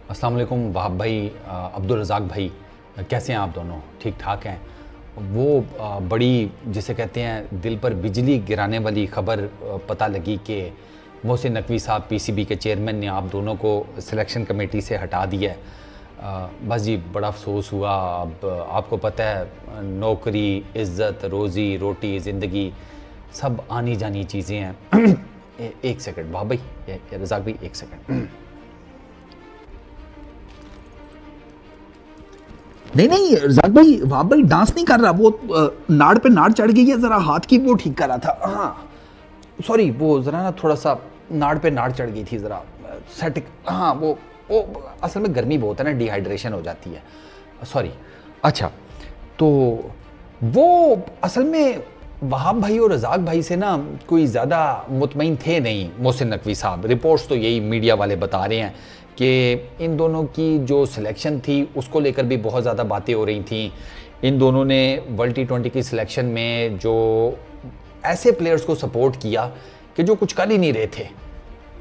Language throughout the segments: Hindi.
अस्सलाम वालेकुम वहाब भाई, अब्दुल रज़ाक भाई, कैसे हैं आप दोनों? ठीक ठाक हैं? वो बड़ी जिसे कहते हैं दिल पर बिजली गिराने वाली खबर पता लगी कि मोहसिन नकवी साहब पीसीबी के चेयरमैन ने आप दोनों को सिलेक्शन कमेटी से हटा दिया है। बस जी बड़ा अफसोस हुआ। अब आपको पता है नौकरी, इज़्ज़त, रोज़ी रोटी, ज़िंदगी सब आनी जानी चीज़ें हैं। एक सेकंड वहाब भाई, रज़ाक भाई एक सेकंड। नहीं नहीं रज़ाक भाई, वहाब भाई डांस नहीं कर रहा, वो नाड़ पे नाड़ चढ़ गई है, जरा हाथ की वो ठीक कर रहा था। हाँ सॉरी, वो ज़रा ना थोड़ा सा नाड़ पे नाड़ चढ़ गई थी, ज़रा सेट। हाँ वो असल में गर्मी बहुत है ना, डिहाइड्रेशन हो जाती है, सॉरी। अच्छा, तो वो असल में वहाब भाई और रज़ाक भाई से ना कोई ज़्यादा मुतमईन थे नहीं मोहसिन नकवी साहब। रिपोर्ट्स तो यही मीडिया वाले बता रहे हैं कि इन दोनों की जो सिलेक्शन थी उसको लेकर भी बहुत ज़्यादा बातें हो रही थी। इन दोनों ने वर्ल्ड T20 की सिलेक्शन में जो ऐसे प्लेयर्स को सपोर्ट किया कि जो कुछ कर ही नहीं रहे थे।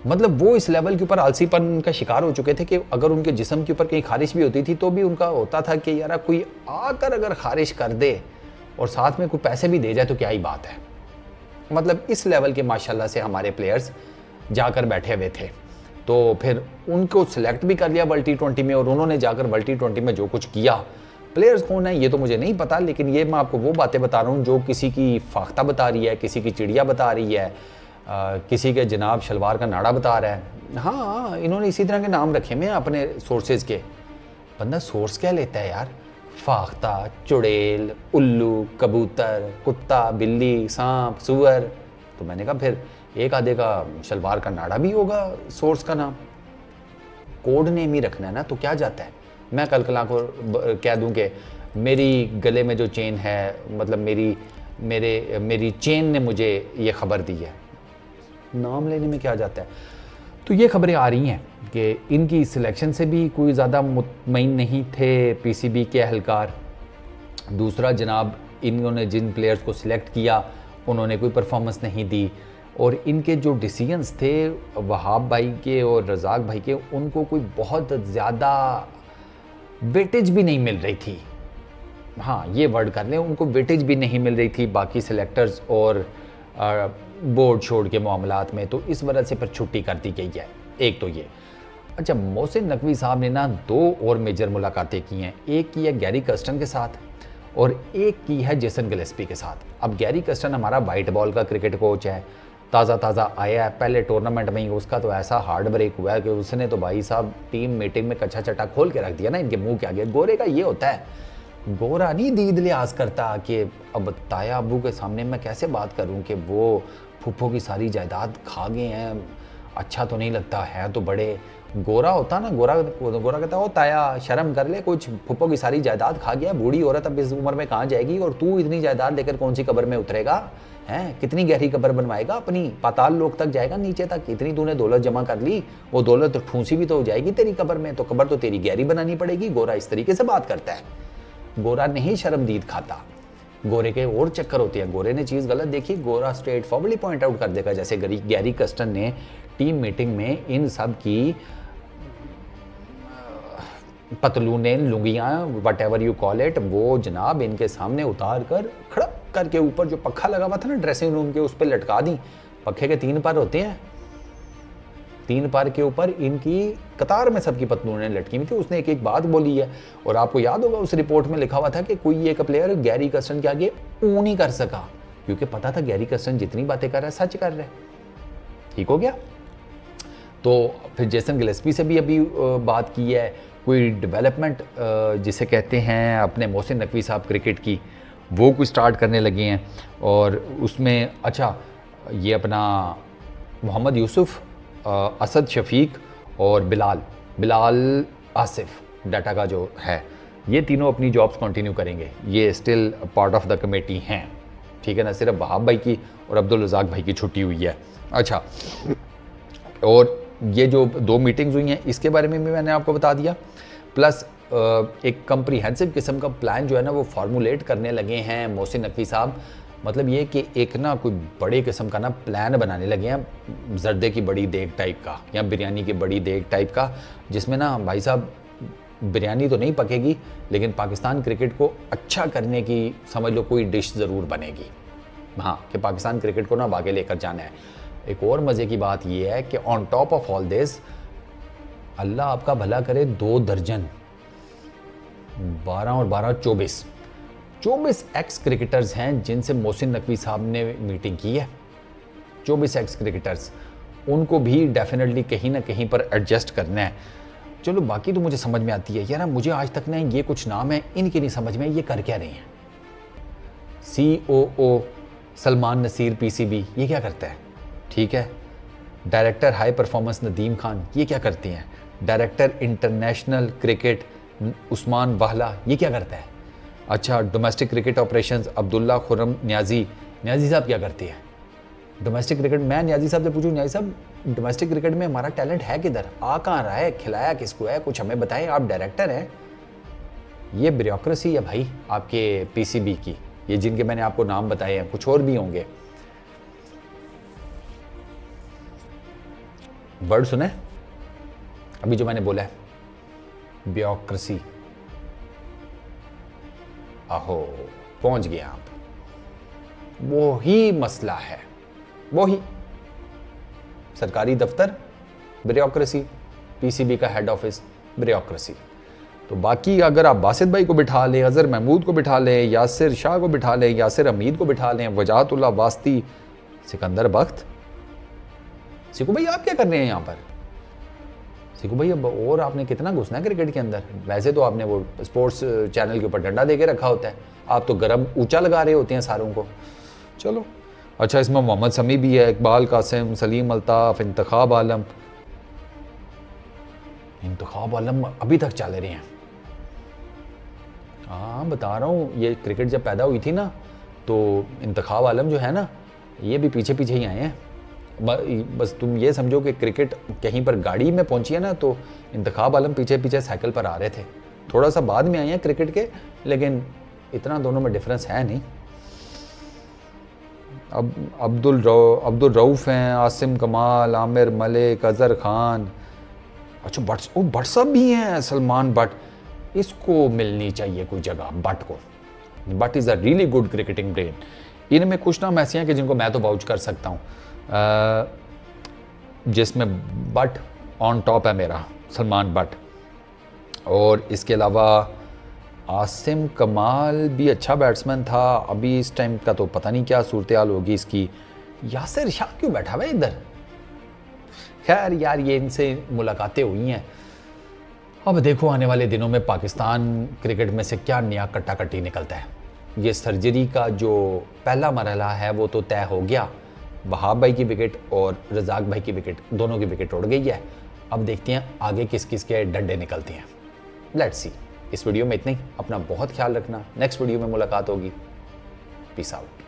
मतलब वो इस लेवल के ऊपर आलसीपन का शिकार हो चुके थे कि अगर उनके जिस्म के ऊपर कहीं खारिश भी होती थी तो भी उनका होता था कि यार कोई आकर अगर खारिश कर दे और साथ में कोई पैसे भी दे जाए तो क्या ही बात है। मतलब इस लेवल के माशाल्लाह से हमारे प्लेयर्स जाकर बैठे हुए थे। तो फिर उनको सिलेक्ट भी कर लिया वर्ल्ड T20 में, और उन्होंने जाकर वर्ल्ड T20 में जो कुछ किया। प्लेयर्स कौन है ये तो मुझे नहीं पता, लेकिन ये मैं आपको वो बातें बता रहा हूँ जो किसी की फाख्ता बता रही है, किसी की चिड़िया बता रही है, किसी के जनाब शलवार का नाड़ा बता रहा है। हाँ, इन्होंने इसी तरह के नाम रखे हुए हैं अपने सोर्सेज के। बंदा सोर्स क्या लेता है यार? फाख्ता, चुड़ैल, उल्लू, कबूतर, कुत्ता, बिल्ली, सांप, सुअर। तो मैंने कहा फिर एक आधे का शलवार का नाड़ा भी होगा सोर्स का नाम। कोड नेम ही रखना है ना, तो क्या जाता है। मैं कल कला को कह दूं कि मेरी गले में जो चेन है, मतलब मेरी चेन ने मुझे ये खबर दी है, नाम लेने में क्या जाता है। तो ये खबरें आ रही हैं कि इनकी सिलेक्शन से भी कोई ज़्यादा मुतमईन नहीं थे पीसीबी के अहलकार। दूसरा जनाब, इन्होंने जिन प्लेयर्स को सिलेक्ट किया उन्होंने कोई परफॉर्मेंस नहीं दी, और इनके जो डिसीजंस थे वहाब भाई के और रज़ाक भाई के, उनको कोई बहुत ज़्यादा वेटेज भी नहीं मिल रही थी। हाँ, ये वर्ड कर लें, उनको वेटेज भी नहीं मिल रही थी बाकी सिलेक्टर्स और बोर्ड शोर्ड के मामलात में। तो इस वजह से फिर छुट्टी कर दी गई है। एक तो ये। अच्छा, मोहसिन नकवी साहब ने ना दो और मेजर मुलाकातें की हैं। एक की है गैरी कर्स्टन के साथ और एक की है जेसन गिलेस्पी के साथ। अब गैरी कर्स्टन हमारा वाइट बॉल का क्रिकेट कोच है, ताज़ा आया है, पहले टूर्नामेंट में ही उसका तो ऐसा हार्ड ब्रेक हुआ है कि उसने तो भाई साहब टीम मीटिंग में कच्चा चट्टा खोल के रख दिया ना इनके मुंह के आगे। गोरे का ये होता है, गोरा नहीं दीद लिहाज करता कि अब ताया अबू के सामने मैं कैसे बात करूं कि वो फूफो की सारी जायदाद खा गए हैं, अच्छा तो नहीं लगता है। तो बड़े गोरा होता ना, गोरा कहता हो ताया शर्म कर ले, कुछ फूफो की सारी जायदाद खा गया, बूढ़ी औरत अब इस उम्र में कहाँ जाएगी, और तू इतनी जायदाद लेकर कौन सी कब्र में उतरेगा हैं? कितनी गहरी कब्र बनवाएगा अपनी? पाताल लोक तक जाएगा, नीचे तक। इतनी तूने दौलत जमा कर ली, वो दौलत ठूंसी भी तो हो जाएगी तेरी कब्र में, तो कब्र तो तेरी गहरी बनानी पड़ेगी। गोरा इस तरीके से बात करता है। गोरा नहीं शर्मदीद खाता, गोरे के और चक्कर होते हैं। गोरे ने चीज़ गलत देखी, गोरा स्ट्रेट फॉरवर्डली पॉइंट आउट कर देगा। जैसे गैरी कर्स्टन ने टीम मीटिंग में इन सब की पतलूनें, लुंगियाँ, whatever you call it, वो जनाब इनके सामने उतार कर खड़क करके ऊपर जो पक्खा लगा हुआ था ना ड्रेसिंग रूम के, उस पर लटका दी। पक्खे के 3 पर होते हैं, 3 पर के ऊपर इनकी कतार में सबकी पतलूनें लटकी हुई थी। उसने एक एक बात बोली है, और आपको याद होगा उस रिपोर्ट में लिखा हुआ था कि कोई एक प्लेयर गैरी कर्स्टन के आगे ऊ नहीं कर सका, क्योंकि पता था गैरी कर्स्टन जितनी बातें कर रहा है सच कर रहे। ठीक हो गया। तो फिर जेसन गिलेस्पी से भी अभी बात की है, कोई डेवलपमेंट जिसे कहते हैं अपने मोहसिन नकवी साहब क्रिकेट की, वो कोई स्टार्ट करने लगे हैं। और उसमें अच्छा, ये अपना मोहम्मद यूसुफ, असद शफीक और बिलाल आसिफ डाटा का जो है, ये तीनों अपनी जॉब्स कंटिन्यू करेंगे। ये still part of the committee हैं, ठीक है ना। सिर्फ वहाब भाई की और अब्दुल रज़ाक भाई की छुट्टी हुई है। अच्छा, और ये जो 2 मीटिंग्स हुई हैं इसके बारे में भी मैंने आपको बता दिया। प्लस एक कम्प्रीहेंसिव किस्म का प्लान जो है ना वो फार्मूलेट करने लगे हैं मोहसिन नकवी साहब मतलब ये कि एक ना कोई बड़े किस्म का ना प्लान बनाने लगे हैं जर्दे की बड़ी देग टाइप का या बिरयानी की बड़ी देग टाइप का, जिसमें ना भाई साहब बिरयानी तो नहीं पकेगी लेकिन पाकिस्तान क्रिकेट को अच्छा करने की समझ लो कोई डिश ज़रूर बनेगी। हाँ, कि पाकिस्तान क्रिकेट को ना आगे लेकर जाना है। एक और मज़े की बात यह है कि on top of all this, Allah आपका भला करे, 2 दर्जन 12 और 12 24 एक्स क्रिकेटर्स हैं जिनसे मोहसिन नकवी साहब ने मीटिंग की है। 24 एक्स क्रिकेटर्स, उनको भी डेफिनेटली कहीं ना कहीं पर एडजस्ट करना है। चलो बाकी तो मुझे समझ में आती है यार, मुझे आज तक ना ये कुछ नाम है इनके नहीं समझ में ये कर क्या रहे हैं। COO सलमान नसीर PCB, ये क्या करता है? ठीक है। Director high performance Nadeem Khan, ये क्या करते हैं? डायरेक्टर इंटरनेशनल क्रिकेट उस्मान वाहला, ये क्या करता है? अच्छा, domestic cricket operations Abdullah Khurram Niazi साहब क्या करते हैं? डोमेस्टिक क्रिकेट, मैं न्याजी साहब से पूछूं, न्याजी साहब डोमेस्टिक क्रिकेट में हमारा टैलेंट है किधर, आ कहाँ रहा है, खिलाया किसको है, कुछ हमें बताएं, आप डायरेक्टर हैं। ये ब्यूरोक्रेसी है भाई आपके PCB की, ये जिनके मैंने आपको नाम बताए हैं, कुछ और भी होंगे। वर्ड सुने अभी जो मैंने बोला है, ब्यूरोक्रेसी। आहो, पहुंच गए आप। वो ही मसला है, वो ही सरकारी दफ्तर ब्यूरोक्रेसी, PCB का हेड ऑफिस ब्यूरोक्रेसी। तो बाकी अगर आप बासित भाई को बिठा लें, अजहर महमूद को बिठा लें, यासिर शाह को बिठा लें, यासिर हमीद को बिठा लें, वजाहतुल्लाह वास्ती, सिकंदर बख्त, सिकू भाई आप क्या कर रहे हैं यहाँ पर? सिकू भाई अब और आपने कितना घुसना है क्रिकेट के अंदर? वैसे तो आपने वो स्पोर्ट्स चैनल के ऊपर डंडा दे के रखा होता है, आप तो गरम ऊंचा लगा रहे होते हैं सारों को। चलो अच्छा, इसमें मोहम्मद समी भी है, इकबाल कासिम, सलीम अल्ताफ, इंतखाब आलम अभी तक चल रहे हैं। हाँ बता रहा हूँ, ये क्रिकेट जब पैदा हुई थी ना तो इंतखाब आलम जो है ना, ये भी पीछे पीछे ही आए हैं। बस तुम ये समझो कि क्रिकेट कहीं पर गाड़ी में पहुंची है ना, तो इंतखाब आलम पीछे पीछे साइकिल पर आ रहे थे। थोड़ा सा बाद में आए हैं क्रिकेट के, लेकिन इतना दोनों में डिफरेंस है नहीं। अब अब्दुल रऊफ़ हैं, आसिम कमाल, आमिर मलिक, अज़हर खान, अच्छा भट्ट साहब भी हैं, सलमान भट्ट, इसको मिलनी चाहिए कोई जगह भट्ट को। Bhatt is a really good cricketing brain. इनमें कुछ नाम ऐसे हैं कि जिनको मैं तो वाउच कर सकता हूँ, जिसमें भट्ट ऑन टॉप है मेरा, सलमान भट्ट। और इसके अलावा आसिम कमाल भी अच्छा बैट्समैन था, अभी इस टाइम का तो पता नहीं क्या सूरत हाल होगी इसकी। यासिर शाह क्यों बैठा हुआ है इधर? खैर यार, ये इनसे मुलाकातें हुई हैं, अब देखो आने वाले दिनों में पाकिस्तान क्रिकेट में से क्या नया कट्टा-कट्टी निकलता है। ये सर्जरी का जो पहला मरहला है वो तो तय हो गया, वहाब भाई की विकेट और रज़ाक भाई की विकेट, दोनों की विकेट उड़ गई है। अब देखते हैं आगे किस किस के डंडे निकलते हैं। Let's see. इस वीडियो में इतना ही, अपना बहुत ख्याल रखना, नेक्स्ट वीडियो में मुलाकात होगी। Peace out.